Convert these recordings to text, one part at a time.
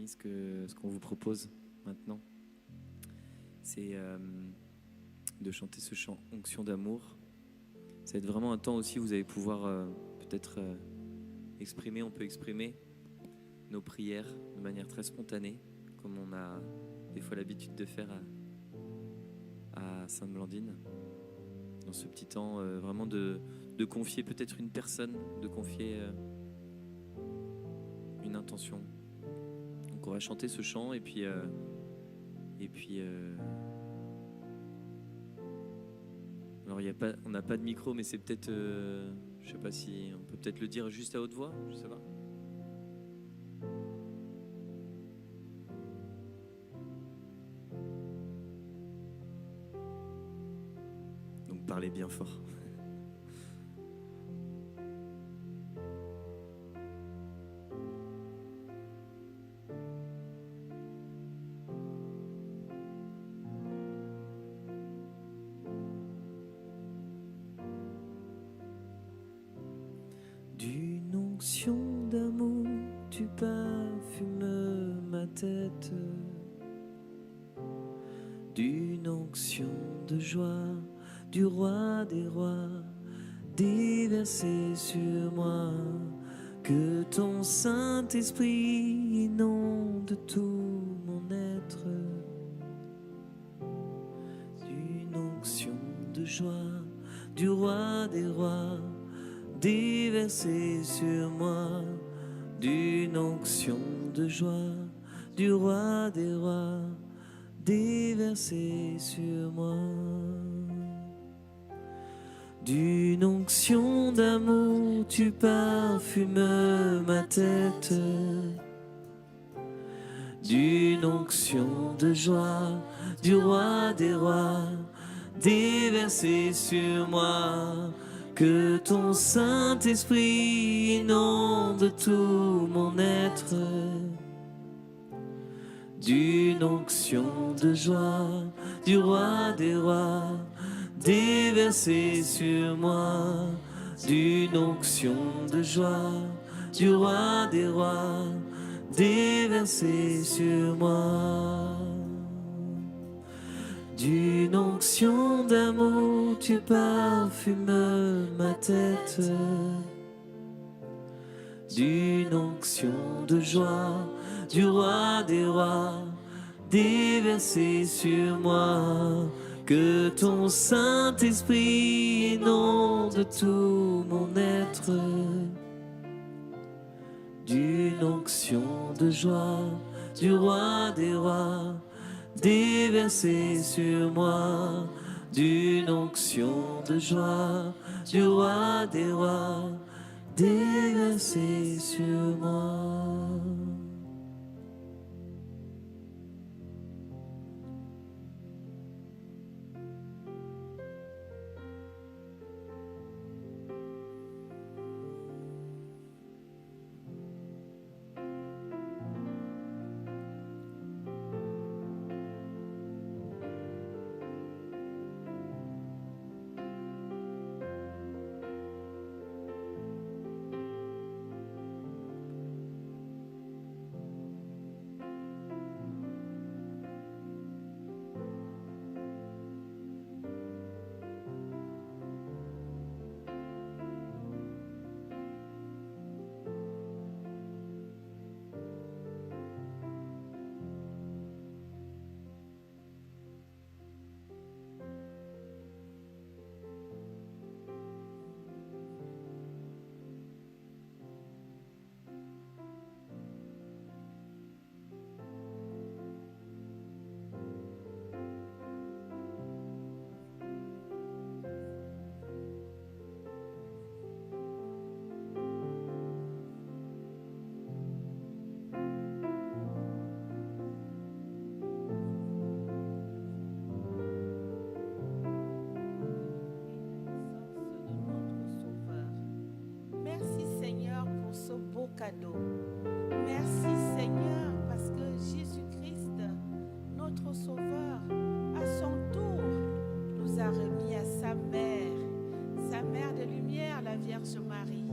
ce qu'on vous propose maintenant, c'est de chanter ce chant Onction d'amour. Ça va être vraiment un temps aussi où vous allez pouvoir peut-être exprimer, on peut exprimer nos prières de manière très spontanée, comme on a des fois l'habitude de faire à Sainte-Blandine, dans ce petit temps vraiment de confier peut-être une personne, de confier une intention. Donc on va chanter ce chant et puis alors on n'a pas de micro, mais c'est peut-être, je sais pas si on peut peut-être le dire juste à haute voix, je sais pas. Donc parlez bien fort. D'une onction d'amour, tu parfumes ma tête. D'une onction de joie, du roi des rois, déversée sur moi. Que ton Saint-Esprit inonde tout mon être. D'une onction de joie, du roi des rois, déversée sur moi. D'une onction de joie, du roi des rois, déversée sur moi. D'une onction d'amour, tu parfumes ma tête. D'une onction de joie, du roi des rois, déversée sur moi. Que ton Saint-Esprit inonde tout mon être. D'une onction de joie, du roi des rois, déversée sur moi. D'une onction de joie, du roi des rois, déversée sur moi. D'une onction d'amour, tu parfumes ma tête. D'une onction de joie, du roi des rois, déversée sur moi. Que ton Saint-Esprit inonde tout mon être. D'une onction de joie, du roi des rois, déversée sur moi. D'une onction de joie, du roi des rois, déversée sur moi. Cadeau. Merci Seigneur parce que Jésus-Christ, notre Sauveur, à son tour, nous a remis à sa mère de lumière, la Vierge Marie.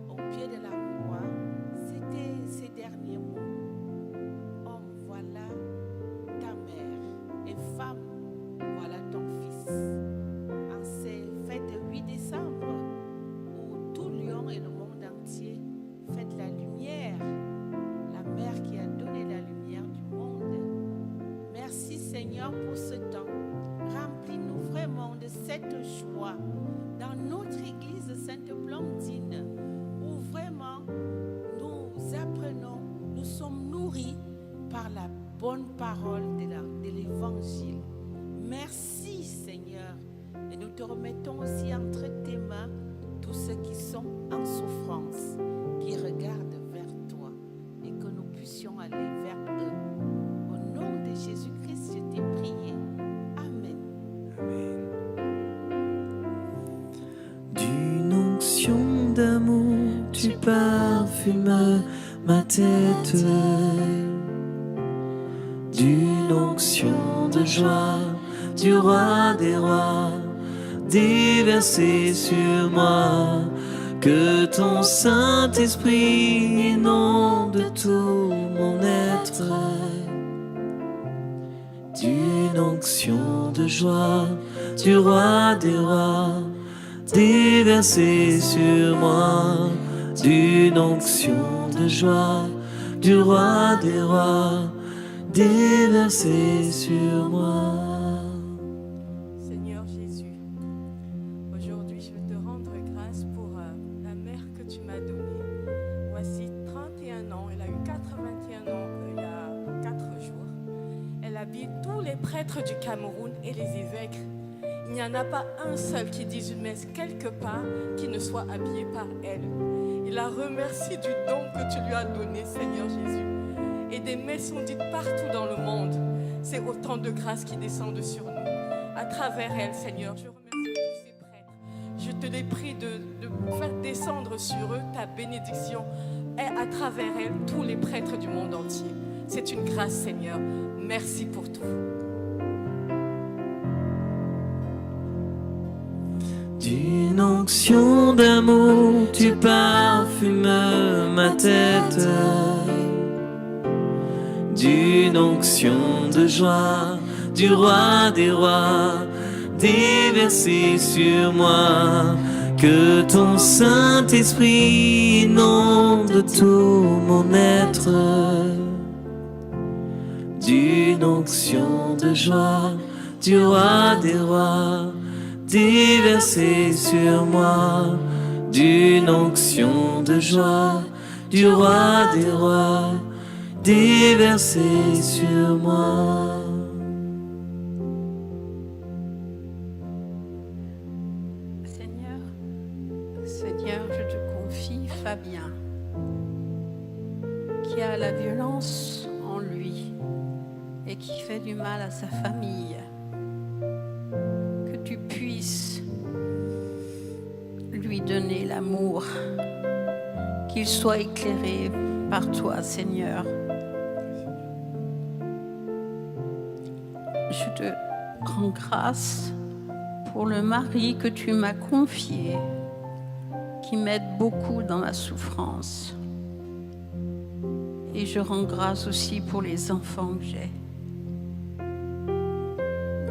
Au pied de la croix, c'était ses derniers mots. Seigneur, pour ce temps. Remplis-nous vraiment de cette joie dans notre église Sainte-Blandine, où vraiment nous apprenons, nous sommes nourris par la bonne parole de l'évangile. Merci Seigneur. Et nous te remettons aussi entre tes mains tous ceux qui sont en souffrance, qui regardent vers toi, et que nous puissions aller vers eux. Au nom de Jésus-Christ, je t'ai prié. Amen. Amen. D'une onction d'amour, tu parfumes ma tête. D'une onction de joie, du roi des rois, déversée sur moi. Que ton Saint-Esprit inonde tout mon être. D'une onction de joie, du roi des rois, déversée sur moi. D'une onction de joie, du roi des rois, déversée sur moi. Seigneur Jésus, aujourd'hui je veux te rendre grâce pour la mère que tu m'as donnée. Voici 31 ans, elle a eu 81 ans il y a 4 jours. Elle habille tous les prêtres du Cameroun et les évêques. Il n'y en a pas un seul qui dise une messe quelque part qui ne soit habillé par elle. Il la remercie du don que tu lui as donné, Seigneur Jésus. Et des messes sont dites partout dans le monde. C'est autant de grâce qui descendent sur nous. À travers elle, Seigneur, je remercie tous ces prêtres. Je te les prie de faire descendre sur eux ta bénédiction et à travers elle, tous les prêtres du monde entier. C'est une grâce, Seigneur. Merci pour tout. D'une onction d'amour, tu parfumes ma tête. D'une onction de joie, du roi des rois, déversée sur moi. Que ton Saint-Esprit inonde tout mon être. D'une onction de joie, du roi des rois, déversée sur moi. D'une onction de joie, du roi des rois, déversée sur moi. Seigneur, je te confie Fabien, qui a la violence en lui et qui fait du mal à sa famille. Que tu puisses lui donner l'amour, qu'il soit éclairé par toi, Seigneur. Je te rends grâce pour le mari que tu m'as confié, qui m'aide beaucoup dans ma souffrance. Et je rends grâce aussi pour les enfants que j'ai.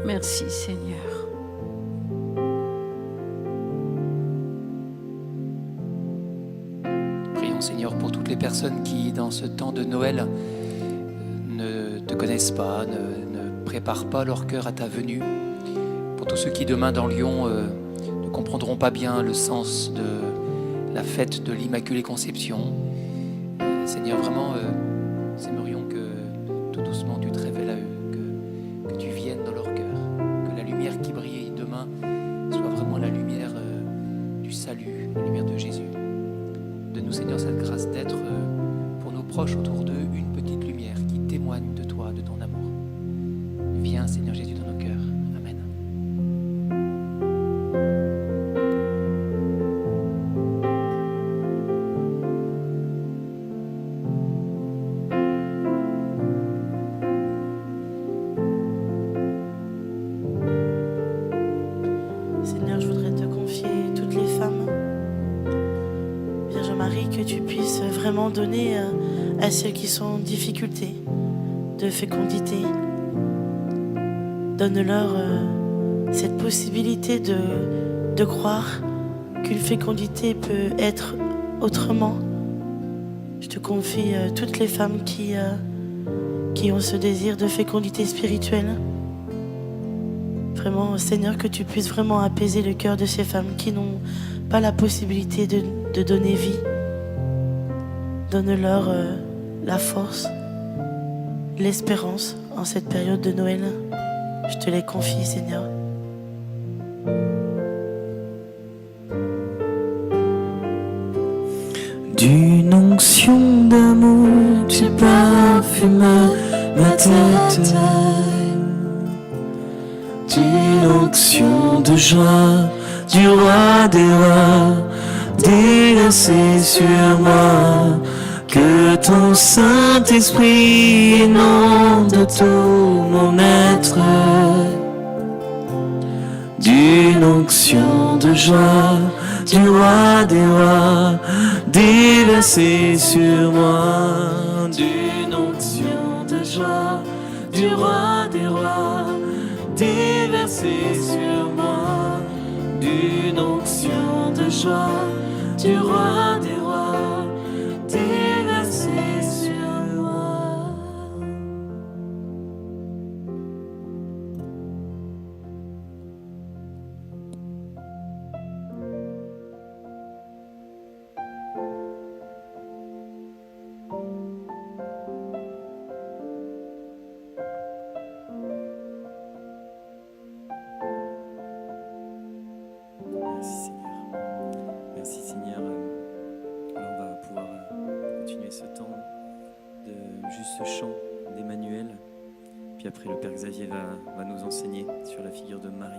Merci, Seigneur. Prions, Seigneur, pour toutes les personnes qui, dans ce temps de Noël, ne te connaissent pas, ne préparent pas leur cœur à ta venue. Pour tous ceux qui, demain, dans Lyon, ne comprendront pas bien le sens de la fête de l'Immaculée Conception. Seigneur, vraiment, nous aimerions que tout doucement tu te révèles à eux, que tu viennes dans leur cœur, que la lumière qui brille demain soit vraiment la lumière du salut, la lumière de Jésus. Donne-nous, Seigneur, cette grâce d'être pour nos proches autour d'eux une petite lumière qui témoigne de toi, de ton amour. Viens, Seigneur Jésus, dans nos cœurs. Amen. Seigneur, je voudrais te confier toutes les femmes. Vierge Marie, que tu puisses vraiment donner à ceux qui sont en difficulté de fécondité. Donne-leur cette possibilité de croire qu'une fécondité peut être autrement. Je te confie toutes les femmes qui ont ce désir de fécondité spirituelle. Vraiment, Seigneur, que tu puisses vraiment apaiser le cœur de ces femmes qui n'ont pas la possibilité de donner vie. Donne-leur la force, l'espérance en cette période de Noël. Je te les confie, Seigneur. D'une onction d'amour, tu parfumes ma tête. D'une onction de joie, du roi des rois, déversée sur moi. Que ton Saint-Esprit inonde tout mon être. D'une onction de joie, du roi des rois, déversée sur moi. D'une onction de joie, du roi des rois, déversée sur moi. D'une onction de joie, du roi des rois, déversée sur moi. Merci Seigneur. Merci Seigneur. Alors on va pouvoir continuer ce temps de juste ce chant d'Emmanuel. Puis après le Père Xavier va nous enseigner sur la figure de Marie.